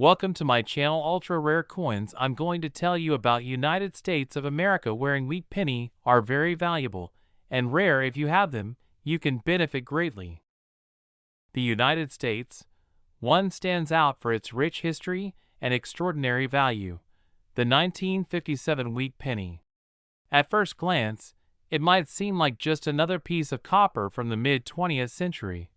Welcome to my channel Ultra Rare Coins. I'm going to tell you about United States of America wearing wheat penny are very valuable and rare. If you have them, you can benefit greatly. The United States. One stands out for its rich history and extraordinary value. The 1957 wheat penny. At first glance, it might seem like just another piece of copper from the mid-20th century.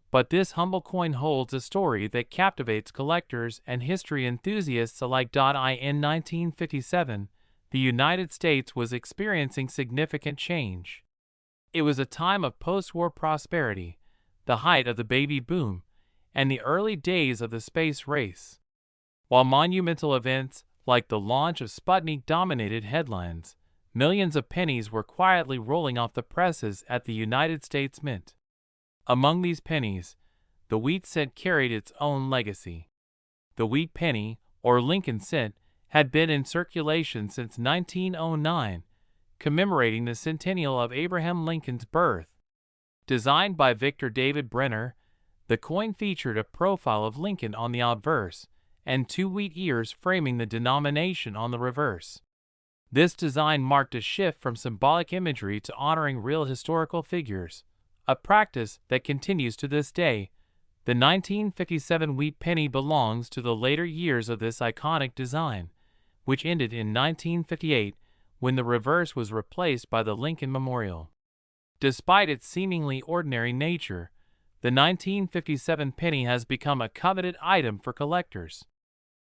But this humble coin holds a story that captivates collectors and history enthusiasts alike. In 1957, the United States was experiencing significant change. It was a time of post-war prosperity, the height of the baby boom, and the early days of the space race. While monumental events like the launch of Sputnik dominated headlines, millions of pennies were quietly rolling off the presses at the United States Mint. Among these pennies, the wheat cent carried its own legacy. The wheat penny, or Lincoln cent, had been in circulation since 1909, commemorating the centennial of Abraham Lincoln's birth. Designed by Victor David Brenner, the coin featured a profile of Lincoln on the obverse and two wheat ears framing the denomination on the reverse. This design marked a shift from symbolic imagery to honoring real historical figures, a practice that continues to this day. The 1957 wheat penny belongs to the later years of this iconic design, which ended in 1958 when the reverse was replaced by the Lincoln Memorial. Despite its seemingly ordinary nature, the 1957 penny has become a coveted item for collectors.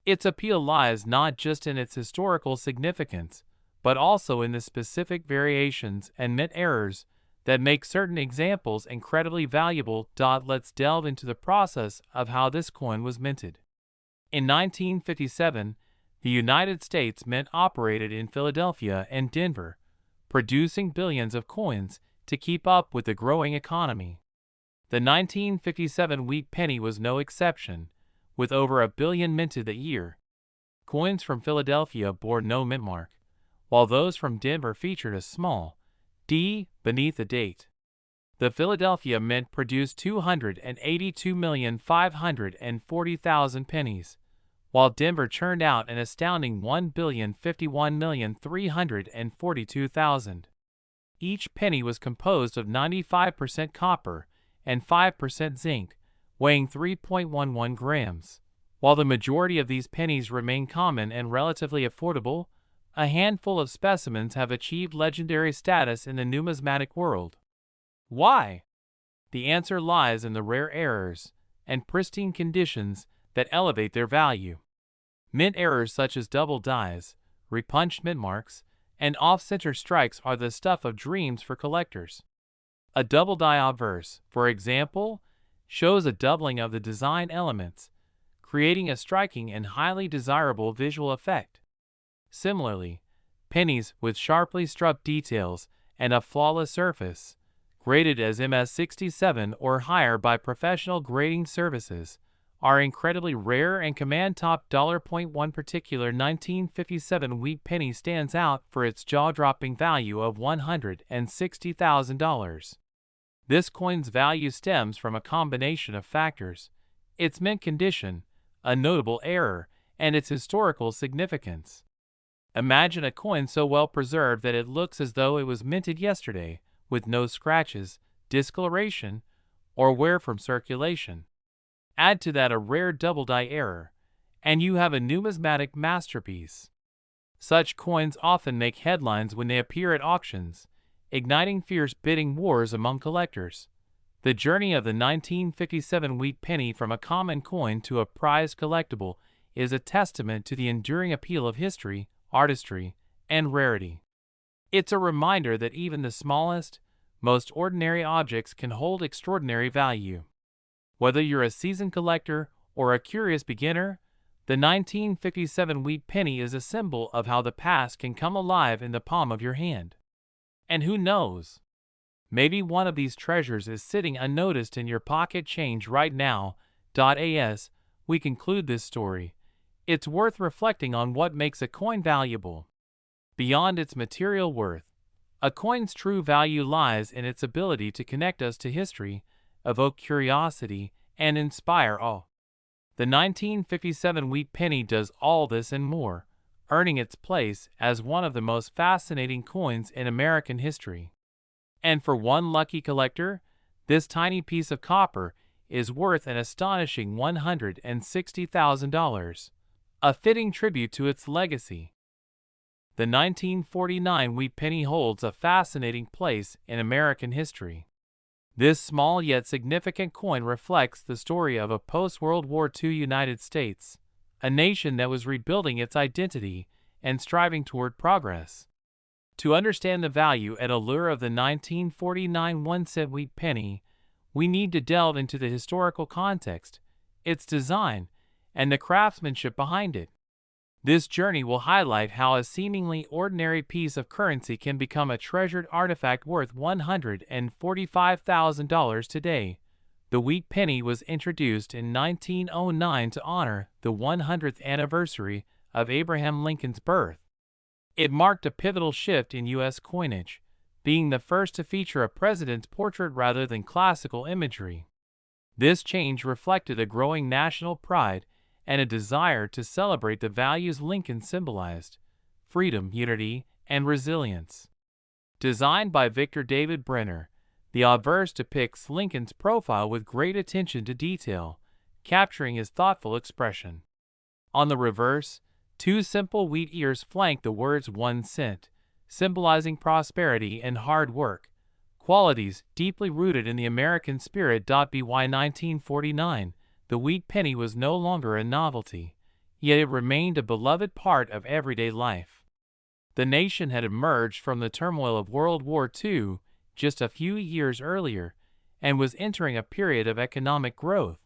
Its appeal lies not just in its historical significance, but also in the specific variations and mint errors that make certain examples incredibly valuable. Let's delve into the process of how this coin was minted. In 1957, the United States Mint operated in Philadelphia and Denver, producing billions of coins to keep up with the growing economy. The 1957 wheat penny was no exception, with over 1 billion minted a year. Coins from Philadelphia bore no mint mark, while those from Denver featured a small D beneath the date. The Philadelphia Mint produced 282,540,000 pennies, while Denver churned out an astounding 1,051,342,000. Each penny was composed of 95% copper and 5% zinc, weighing 3.11 grams. While the majority of these pennies remain common and relatively affordable, a handful of specimens have achieved legendary status in the numismatic world. Why? The answer lies in the rare errors and pristine conditions that elevate their value. Mint errors such as double dies, repunched mint marks, and off-center strikes are the stuff of dreams for collectors. A double die obverse, for example, shows a doubling of the design elements, creating a striking and highly desirable visual effect. Similarly, pennies with sharply struck details and a flawless surface, graded as MS67 or higher by professional grading services, are incredibly rare and command top dollar. One particular 1957 wheat penny stands out for its jaw-dropping value of $160,000. This coin's value stems from a combination of factors: its mint condition, a notable error, and its historical significance. Imagine a coin so well preserved that it looks as though it was minted yesterday, with no scratches, discoloration, or wear from circulation. Add to that a rare double die error, and you have a numismatic masterpiece. Such coins often make headlines when they appear at auctions, igniting fierce bidding wars among collectors. The journey of the 1957 wheat penny from a common coin to a prized collectible is a testament to the enduring appeal of history, artistry, and rarity. It's a reminder that even the smallest, most ordinary objects can hold extraordinary value. Whether you're a seasoned collector or a curious beginner, the 1957 wheat penny is a symbol of how the past can come alive in the palm of your hand. And who knows? Maybe one of these treasures is sitting unnoticed in your pocket change right now. As we conclude this story, it's worth reflecting on what makes a coin valuable. Beyond its material worth, a coin's true value lies in its ability to connect us to history, evoke curiosity, and inspire awe. The 1957 wheat penny does all this and more, earning its place as one of the most fascinating coins in American history. And for one lucky collector, this tiny piece of copper is worth an astonishing $160,000, a fitting tribute to its legacy. The 1949 wheat penny holds a fascinating place in American history. This small yet significant coin reflects the story of a post-World War II United States, a nation that was rebuilding its identity and striving toward progress. To understand the value and allure of the 1949 1-cent wheat penny, we need to delve into the historical context, its design, and the craftsmanship behind it. This journey will highlight how a seemingly ordinary piece of currency can become a treasured artifact worth $145,000 today. The wheat penny was introduced in 1909 to honor the 100th anniversary of Abraham Lincoln's birth. It marked a pivotal shift in U.S. coinage, being the first to feature a president's portrait rather than classical imagery. This change reflected a growing national pride and a desire to celebrate the values Lincoln symbolized: freedom, unity, and resilience. Designed by Victor David Brenner, the obverse depicts Lincoln's profile with great attention to detail, capturing his thoughtful expression. On the reverse, two simple wheat ears flank the words 1 cent, symbolizing prosperity and hard work, qualities deeply rooted in the American spirit. By 1949, the wheat penny was no longer a novelty, yet it remained a beloved part of everyday life. The nation had emerged from the turmoil of World War II just a few years earlier and was entering a period of economic growth.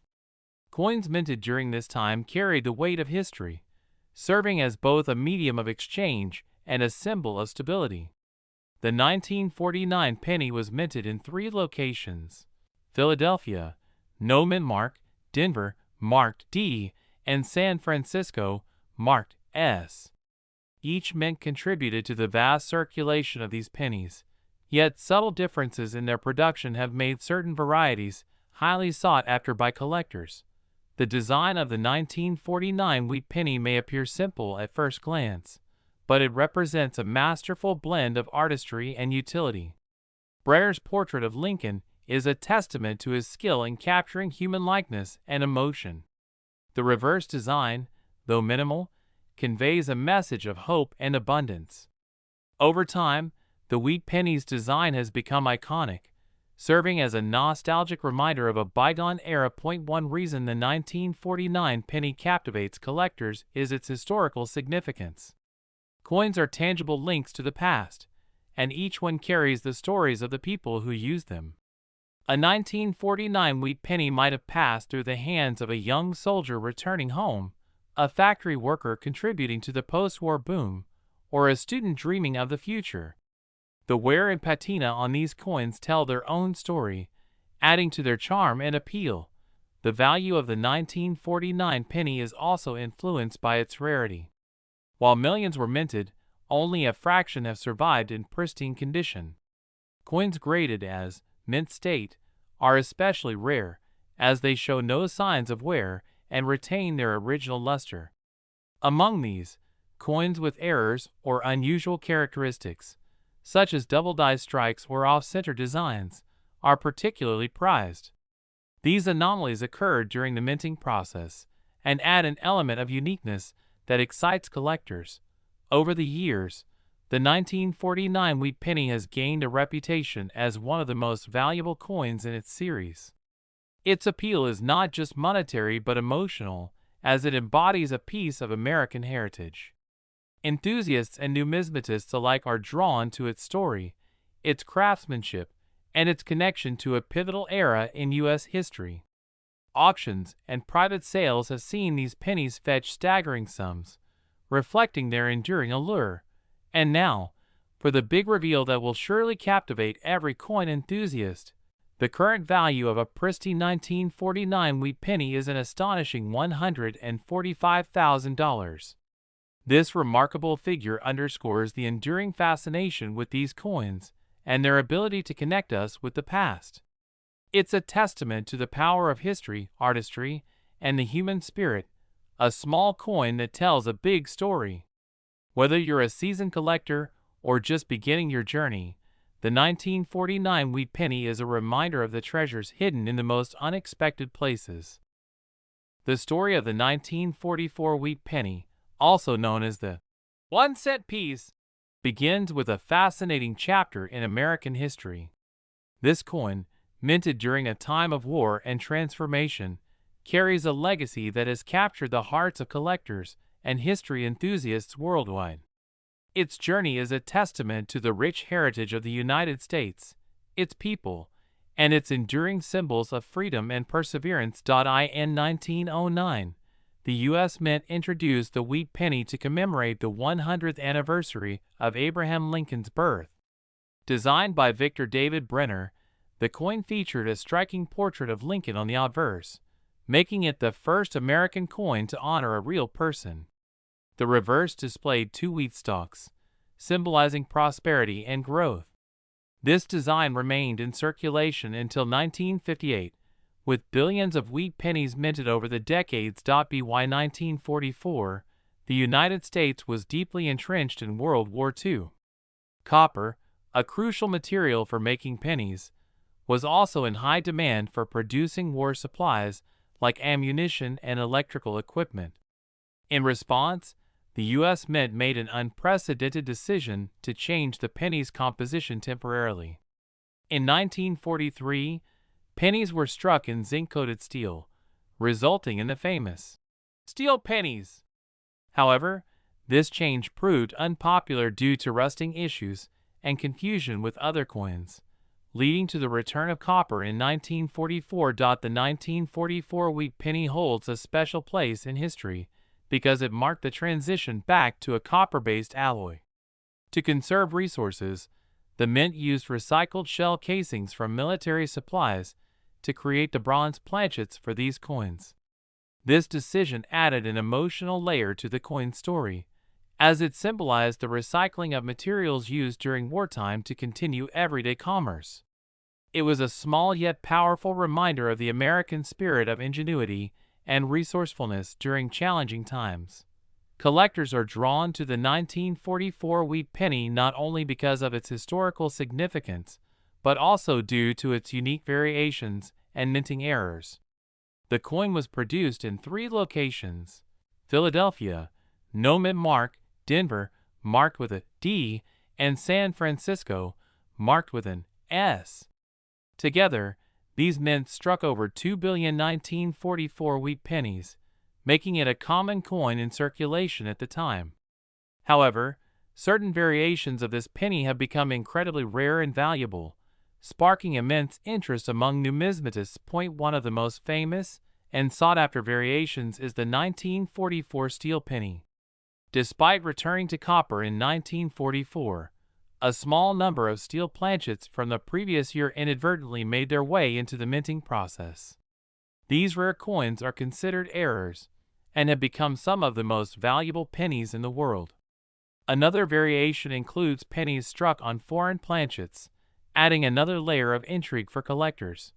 Coins minted during this time carried the weight of history, serving as both a medium of exchange and a symbol of stability. The 1949 penny was minted in 3 locations: Philadelphia, no mint mark; Denver, marked D; and San Francisco, marked S. Each mint contributed to the vast circulation of these pennies, yet subtle differences in their production have made certain varieties highly sought after by collectors. The design of the 1949 wheat penny may appear simple at first glance, but it represents a masterful blend of artistry and utility. Brenner's portrait of Lincoln is a testament to his skill in capturing human likeness and emotion. The reverse design, though minimal, conveys a message of hope and abundance. Over time, the wheat penny's design has become iconic, serving as a nostalgic reminder of a bygone era. One reason the 1949 penny captivates collectors is its historical significance. Coins are tangible links to the past, and each one carries the stories of the people who used them. A 1949 wheat penny might have passed through the hands of a young soldier returning home, a factory worker contributing to the post-war boom, or a student dreaming of the future. The wear and patina on these coins tell their own story, adding to their charm and appeal. The value of the 1949 penny is also influenced by its rarity. While millions were minted, only a fraction have survived in pristine condition. Coins graded as mint state are especially rare, as they show no signs of wear and retain their original luster. Among these, coins with errors or unusual characteristics, such as double die strikes or off-center designs, are particularly prized. These anomalies occurred during the minting process and add an element of uniqueness that excites collectors. Over the years, the 1949 wheat penny has gained a reputation as one of the most valuable coins in its series. Its appeal is not just monetary but emotional, as it embodies a piece of American heritage. Enthusiasts and numismatists alike are drawn to its story, its craftsmanship, and its connection to a pivotal era in U.S. history. Auctions and private sales have seen these pennies fetch staggering sums, reflecting their enduring allure. And now, for the big reveal that will surely captivate every coin enthusiast. The current value of a pristine 1949 wheat penny is an astonishing $145,000. This remarkable figure underscores the enduring fascination with these coins and their ability to connect us with the past. It's a testament to the power of history, artistry, and the human spirit, a small coin that tells a big story. Whether you're a seasoned collector or just beginning your journey, the 1949 wheat penny is a reminder of the treasures hidden in the most unexpected places. The story of the 1944 wheat penny, also known as the 1-cent piece, begins with a fascinating chapter in American history. This coin, minted during a time of war and transformation, carries a legacy that has captured the hearts of collectors and history enthusiasts worldwide. Its journey is a testament to the rich heritage of the United States, its people, and its enduring symbols of freedom and perseverance. In 1909, the U.S. Mint introduced the wheat penny to commemorate the 100th anniversary of Abraham Lincoln's birth. Designed by Victor David Brenner, the coin featured a striking portrait of Lincoln on the obverse, making it the first American coin to honor a real person. The reverse displayed 2 wheat stalks, symbolizing prosperity and growth. This design remained in circulation until 1958, with billions of wheat pennies minted over the decades. By 1944, the United States was deeply entrenched in World War II. Copper, a crucial material for making pennies, was also in high demand for producing war supplies like ammunition and electrical equipment. In response, the U.S. Mint made an unprecedented decision to change the penny's composition temporarily. In 1943, pennies were struck in zinc-coated steel, resulting in the famous steel pennies. However, this change proved unpopular due to rusting issues and confusion with other coins, leading to the return of copper in 1944. The 1944 wheat penny holds a special place in history because it marked the transition back to a copper-based alloy. To conserve resources, the mint used recycled shell casings from military supplies to create the bronze planchets for these coins. This decision added an emotional layer to the coin story, as it symbolized the recycling of materials used during wartime to continue everyday commerce. It was a small yet powerful reminder of the American spirit of ingenuity and resourcefulness during challenging times. Collectors are drawn to the 1944 wheat penny not only because of its historical significance, but also due to its unique variations and minting errors. The coin was produced in 3 locations: Philadelphia, no mint mark; Denver, marked with a D; and San Francisco, marked with an S. Together, these mints struck over 2 billion 1944 wheat pennies, making it a common coin in circulation at the time. However, certain variations of this penny have become incredibly rare and valuable, sparking immense interest among numismatists. One of the most famous and sought-after variations is the 1944 steel penny. Despite returning to copper in 1944, a small number of steel planchets from the previous year inadvertently made their way into the minting process. These rare coins are considered errors and have become some of the most valuable pennies in the world. Another variation includes pennies struck on foreign planchets, adding another layer of intrigue for collectors.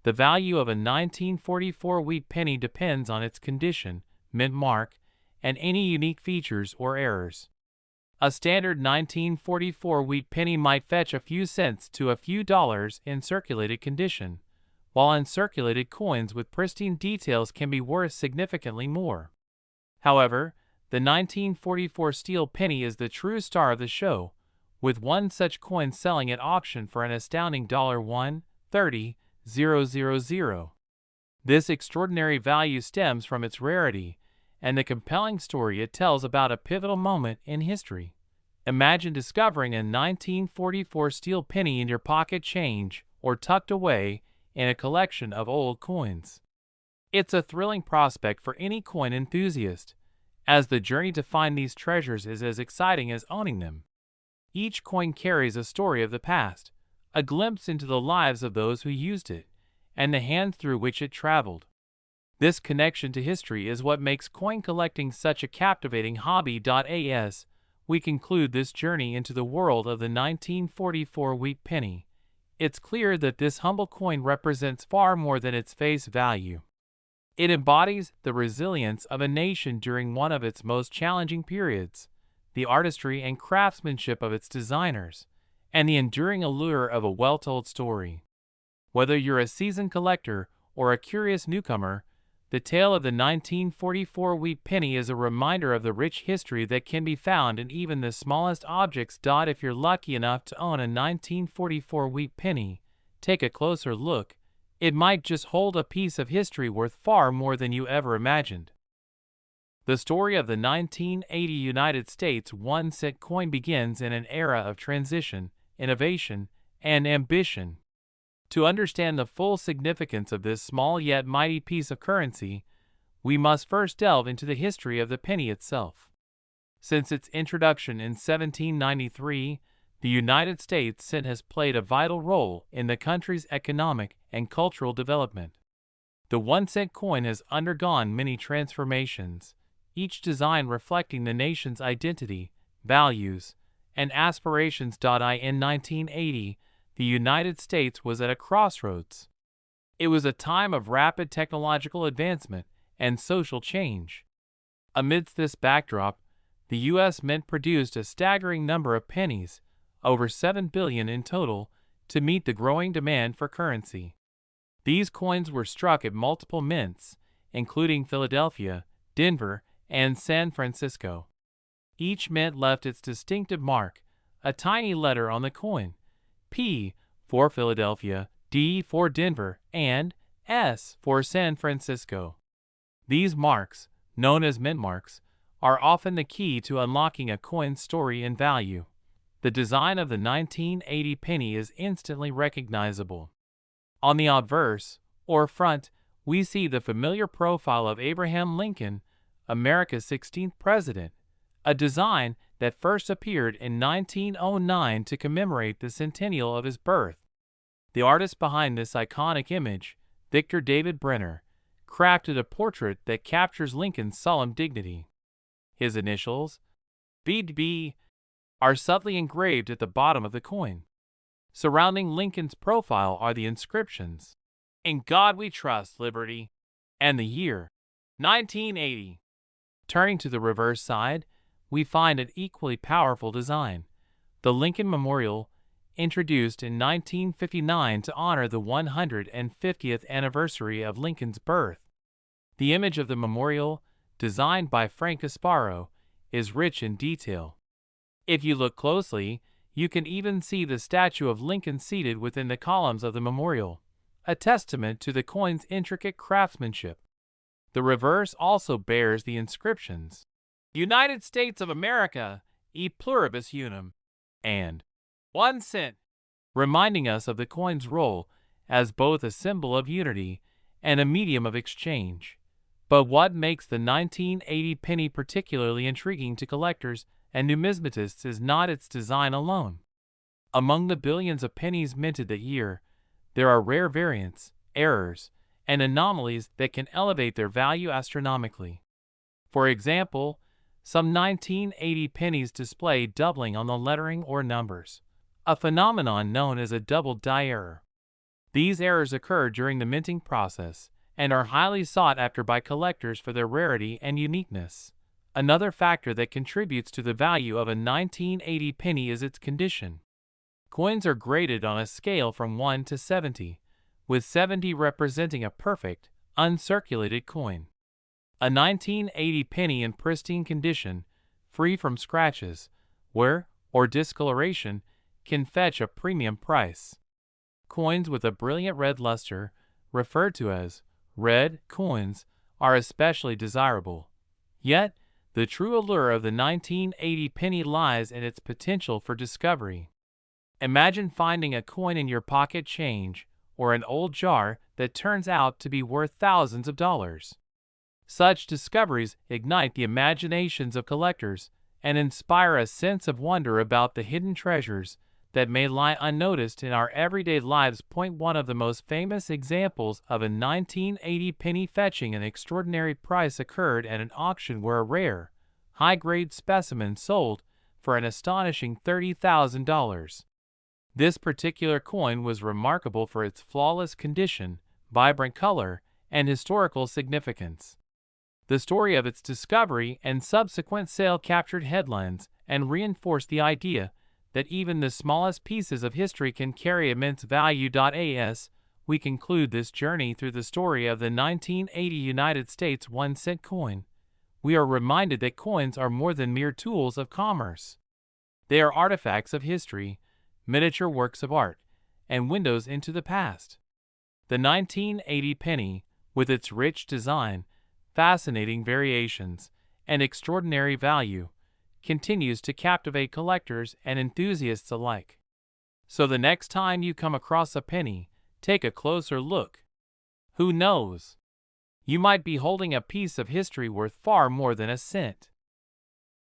The value of a 1944 wheat penny depends on its condition, mint mark, and any unique features or errors. A standard 1944 wheat penny might fetch a few cents to a few dollars in circulated condition, while uncirculated coins with pristine details can be worth significantly more. However, the 1944 steel penny is the true star of the show, with one such coin selling at auction for an astounding $130,000. This extraordinary value stems from its rarity and the compelling story it tells about a pivotal moment in history. Imagine discovering a 1944 steel penny in your pocket change or tucked away in a collection of old coins. It's a thrilling prospect for any coin enthusiast, as the journey to find these treasures is as exciting as owning them. Each coin carries a story of the past, a glimpse into the lives of those who used it, and the hands through which it traveled. This connection to history is what makes coin collecting such a captivating hobby. As we conclude this journey into the world of the 1944 wheat penny, it's clear that this humble coin represents far more than its face value. It embodies the resilience of a nation during one of its most challenging periods, the artistry and craftsmanship of its designers, and the enduring allure of a well-told story. Whether you're a seasoned collector or a curious newcomer, the tale of the 1944 wheat penny is a reminder of the rich history that can be found in even the smallest objects. If you're lucky enough to own a 1944 wheat penny, take a closer look. It might just hold a piece of history worth far more than you ever imagined. The story of the 1980 United States 1-cent coin begins in an era of transition, innovation, and ambition. To understand the full significance of this small yet mighty piece of currency, we must first delve into the history of the penny itself. Since its introduction in 1793, the United States cent has played a vital role in the country's economic and cultural development. The 1-cent coin has undergone many transformations, each design reflecting the nation's identity, values, and aspirations. In 1980, the United States was at a crossroads. It was a time of rapid technological advancement and social change. Amidst this backdrop, the U.S. Mint produced a staggering number of pennies, over 7 billion in total, to meet the growing demand for currency. These coins were struck at multiple mints, including Philadelphia, Denver, and San Francisco. Each mint left its distinctive mark, a tiny letter on the coin, P for Philadelphia, D for Denver, and S for San Francisco. These marks, known as mint marks, are often the key to unlocking a coin's story and value. The design of the 1980 penny is instantly recognizable. On the obverse, or front, we see the familiar profile of Abraham Lincoln, America's 16th president, a design that first appeared in 1909 to commemorate the centennial of his birth. The artist behind this iconic image, Victor David Brenner, crafted a portrait that captures Lincoln's solemn dignity. His initials, VB, are subtly engraved at the bottom of the coin. Surrounding Lincoln's profile are the inscriptions, "In God We Trust, Liberty," and the year, 1980. Turning to the reverse side, we find an equally powerful design, the Lincoln Memorial, introduced in 1959 to honor the 150th anniversary of Lincoln's birth. The image of the memorial, designed by Frank Casparo, is rich in detail. If you look closely, you can even see the statue of Lincoln seated within the columns of the memorial, a testament to the coin's intricate craftsmanship. The reverse also bears the inscriptions, "United States of America, e pluribus unum," and 1 cent, reminding us of the coin's role as both a symbol of unity and a medium of exchange. But what makes the 1980 penny particularly intriguing to collectors and numismatists is not its design alone. Among the billions of pennies minted that year, there are rare variants, errors, and anomalies that can elevate their value astronomically. For example, some 1980 pennies display doubling on the lettering or numbers, a phenomenon known as a double die error. These errors occur during the minting process and are highly sought after by collectors for their rarity and uniqueness. Another factor that contributes to the value of a 1980 penny is its condition. Coins are graded on a scale from 1 to 70, with 70 representing a perfect, uncirculated coin. A 1980 penny in pristine condition, free from scratches, wear, or discoloration, can fetch a premium price. Coins with a brilliant red luster, referred to as red coins, are especially desirable. Yet, the true allure of the 1980 penny lies in its potential for discovery. Imagine finding a coin in your pocket change or an old jar that turns out to be worth thousands of dollars. Such discoveries ignite the imaginations of collectors and inspire a sense of wonder about the hidden treasures that may lie unnoticed in our everyday lives. One of the most famous examples of a 1980 penny fetching an extraordinary price occurred at an auction where a rare, high-grade specimen sold for an astonishing $30,000. This particular coin was remarkable for its flawless condition, vibrant color, and historical significance. The story of its discovery and subsequent sale captured headlines and reinforced the idea that even the smallest pieces of history can carry immense value. As we conclude this journey through the story of the 1980 United States 1-cent coin, we are reminded that coins are more than mere tools of commerce. They are artifacts of history, miniature works of art, and windows into the past. The 1980 penny, with its rich design, fascinating variations, and extraordinary value, continues to captivate collectors and enthusiasts alike. So the next time you come across a penny, take a closer look. Who knows? You might be holding a piece of history worth far more than a cent.